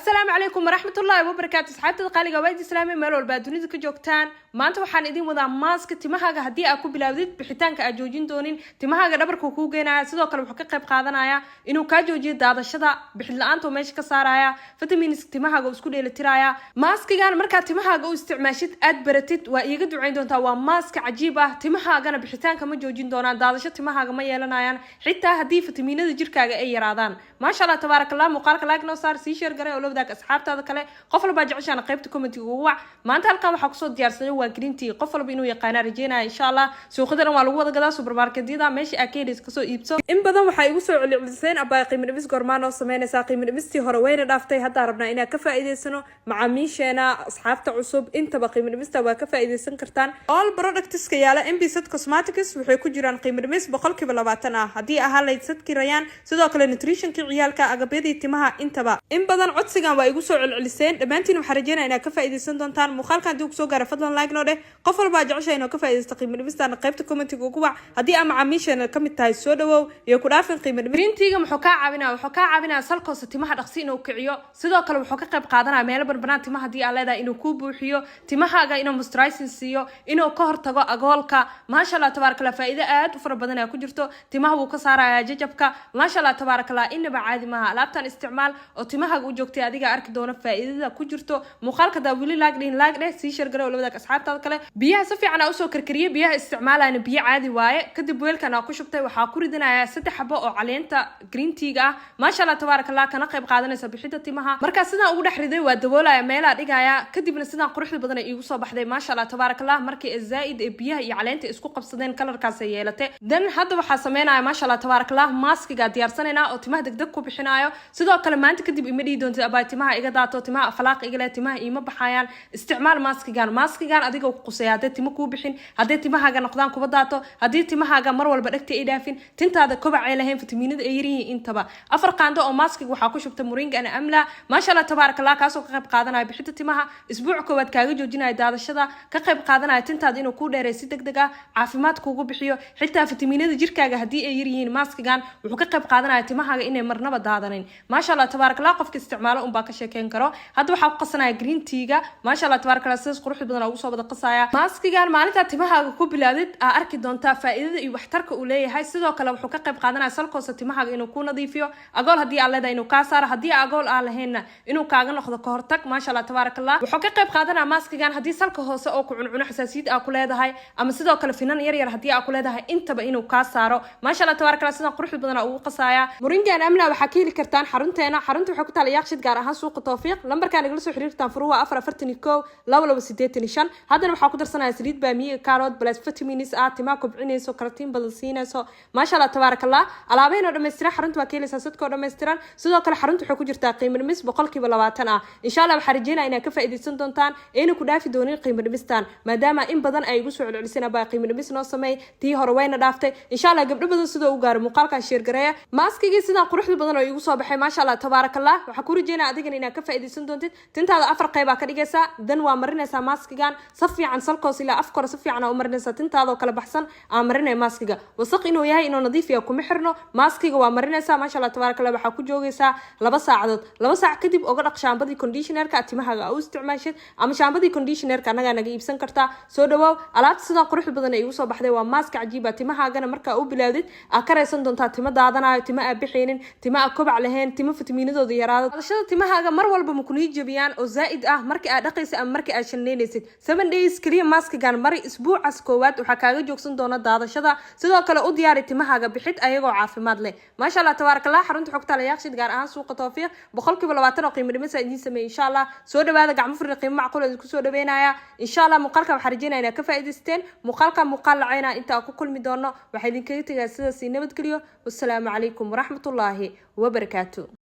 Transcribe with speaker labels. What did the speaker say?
Speaker 1: السلام عليكم ورحمة الله وبركاته. أصحابتي قالي قوايد إسلامي مالو البادونيز كجوكتان ما أنت وحنا إدين وضع ماسك تمهاجا هدي أكو بلاوديد بحيتان كأجوجين دونين تمهاجا دبر كوكو جينا سيدو كلام حقيقة بقادنا إنه كأجوجي هذا الشدة بحل أنتو ماشي كسارايا فتمين تمهاجا وسكولي الترايا ماسك كان مركا تمهاجا استعماشت أدبرتت ويجدوا عندهم توا ماسك عجيبة تمهاجا بحيتان كم جوجين دونا هذا الشدة تمهاجا ما يلنا حتى هدي فتمين الجركا أي رادان ما شاء الله تبارك الله مقالك لايك نو صار سي شير قري ولو داك أصحابتي kale qof walba jeceshaan qaybta comment-iga ugu wac maanta halkan waxa ku soo diyaarsanay waa green tea qof walba inuu yaqaan rajeynaa insha Allah suuqadan waa lagu wada gadaa supermarket-yada meesha akeedis ka soo iibso in badan waxa igu soo celceliseen abaa qiimo dhimis gormaan oo sameynaysa qiimo dhimistii hore wayna dhaaftay hadda rabnaa inaan ka faa'iideysano macaamiisheena asxaabta cusub intaba qiimo dhimista waa ka faa'iideysan kartaan all products-ka yaala MBZ Cosmetics waxay ku jiraan qiimo dhimis 20% ah hadii ahaa leydsadkii rayaan sidoo kale nutrition-kii ciyaalka agabyadii timaha intaba in badan codsigan waa igu soo celceliseen dhamaantiin waxa rajeynaa inaad ka faa'iideysan doontaan muuqaalkan dib soo gaara fadlan like noo dheh qof walba jeceshay inuu ka faa'iideysto qiimo dhimistan qaybta comment-iga ugu wac hadii ama macaamiisheena ka mid tahay soo dhawow iyo ku dhaafin qiimo dhimintiga wuxuu ka caawinaa salkoosa timaha dhaqsi inuu kiciyo sidoo kale wuxuu ka qayb qaadanaa meel banaan timaha hadii aad leedahay inuu ku buuxiyo timahaaga inuu moisturizing siiyo inuu ka hortago agoolka maasha Allah tabaarakallah faa'iido aad u fara badan ay ku jirto timaha uu ka saarayaa jajabka maasha Allah tabaarakallah inaba caadi maaha alaabtan isticmaal oo timahaaga u joogtay adiga arki doona faa'iidada ku jirto muuqaalka daawili laagdhin si shir garow labada asxaabtaada kale biyaha si fiican u soo karkariye biyaha isticmaalayna biyo caadi waaye kadib weelkan aan ku shubtay waxa ku ridanayaa 3 xabo oo caleenta green tea-ga ah maasha Allah tabaarakallah kana qayb qaadanaysa bixida timaha marka sidaan ugu dhaxriday waa daboolaya meelaha dhigaya kadibna sidaan quruxda badan ay igu soo baxday maasha Allah tabaarakallah markii zaid ee biyaha iyo caleenta isku qabsadeen kalarkaas ay yeelatay dan hadda waxa sameynaya maasha Allah tabaarakallah maskiga diyaarsanayna oo timaha degdeg ku bixinayo sidoo kale maanta kadib imidii doonto abaa timaha iga daato timaha aflaaq iga leh timaha ima baxayaan isticmaal maskigan adiga ku qusay hadii timo ku bixin hadii timahaaga noqdaan kuba daato hadii timahaaga mar walba dhagta ay dhaafin tintaada kobac ay lahayn fitamiinada ay yiriin intaba afar qaando oo maskiga waxa ku shubtay moringa ana amla maasha Allah tabaarakallah kaasoo ka qayb qaadanaya bixinta timaha isbuuc koowaad kaaga joojinaya daadashada ka qayb qaadanaya tintaada inuu ku dheereeyo si degdeg ah caafimaad kugu bixiyo xitaa fitamiinada jirkaaga hadii ay yiriin maskigan wuxuu ka qayb qaadanaya timahaaga inay marnaba daadanin maasha Allah tabaarakallah qofka isticmaalo baa ka sheekeen karo hadda waxa ku qasanaya green tea-ga maasha Allah tabaarakallah sidaas quruxda badan ugu soo wada qasaya maskigan maalinta timahaaga ku bilaawid aa arki doontaa faa'iidada iyo waxtarka uu leeyahay sidoo kale wuxuu ka qayb qaadanaya salkoosa timahaaga inuu ku nadiifiyo agool hadii aad leedahay inuu ka saaro hadii agool aan lahayn inuu kaaga noqdo ka hortag maasha Allah tabaarakallah wuxuu ka qayb qaadanaya maskigan hadii salka hoose oo ku cuncuno xasaasiyad aa ku leedahay ama sidoo kale finan yar hadii aa ku leedahay intaba inuu ka saaro maasha Allah tabaarakallah sidan quruxda badan ugu qasaya moringan amla waxa ka heli kartaan xarunta waxa ku taala yaaqshid gaar ahaan suuqa tawfiiq lambarkan igala soo xiriirtaan furuha 441 hadana waxa ku darsanaya saliid baamiye carrot plus vitamins timaha kobcinayso karatiin badan siinayso maasha Allah tabaarakallah alaabeen oo dhameystiran xarunta waa keenaysa sadko dhameystiran sidoo kale xarunta waxa ku jirtaa qiimo dhimis 20% insha Allah waxa rajeynaa inaad ka faa'iideysan doontaan inuu ku dhaafi doonin qiimo dhimistan maadaama in badan ay igu soo celcelisay baa qiimo dhimis noo sameey tii hore wayna dhaaftay insha Allah gabdho badan sidoo u gaaro muuqaalkan share gareeya maskigi sidaan quruxda badan oo igu soo baxay maasha Allah tabaarakallah waxa ku rajeynaa adigana inaad ka faa'iideysan doontid tintaada afar qayb ka dhigaysa dan waa marinaysa maskigan si fiican salkoos ilaa afkor si fiican u marinaysa tintaada kala baxsan aan marinay maskiga wasaq inuu yahay inuu nadiif yahay kuma xirno maskiga waa marinaysa maasha Allah tabaarakallah waxa ku joogaysa 2 saacadood 2 saac kadib uga dhaq shaambadii conditioner-ka timahaaga u isticmaashid ama shaambadii conditioner-ka anaga naga iibsan kartaa soo dhawow alaabta sidaan quruxda badan ay ugu soo baxday waa mask cajiib ah timahaagana marka u bilaawdid aa karaysan doontaa timo daadanayo timo aa bixinin timo aa kobac lahayn timo fitamiinadooda yaraado adashada timahaaga mar walba ma kunii jabiyaan oo zaid ah markii aad dhaqaysid ama markii aad shanleynaysid 7 days kaliya maskigan mari isbuucas koowaad waxa kaaga joogsan doona daadashada sidoo kale u diyaari timahaaga bixid ayagoo caafimaad leh maasha Allah tabaarakallah xarunta xogta la yaaqshid gaar ahaan suuqa tawfiiq 20% oo qiimo dhimis ay idin sameeyay insha Allah soo dhawaada gacmo furan qiimo macquul ah ku soo dhaweynaya insha Allah muuqaalka waxa rajeynaa inaad ka faa'iideysteen muuqaalka lacayna inta ku kulmi doono waxa idin kaga tagay sidaas nabad geliyo wassalaamu calaykum waraxmatullaahi wabarakaatuh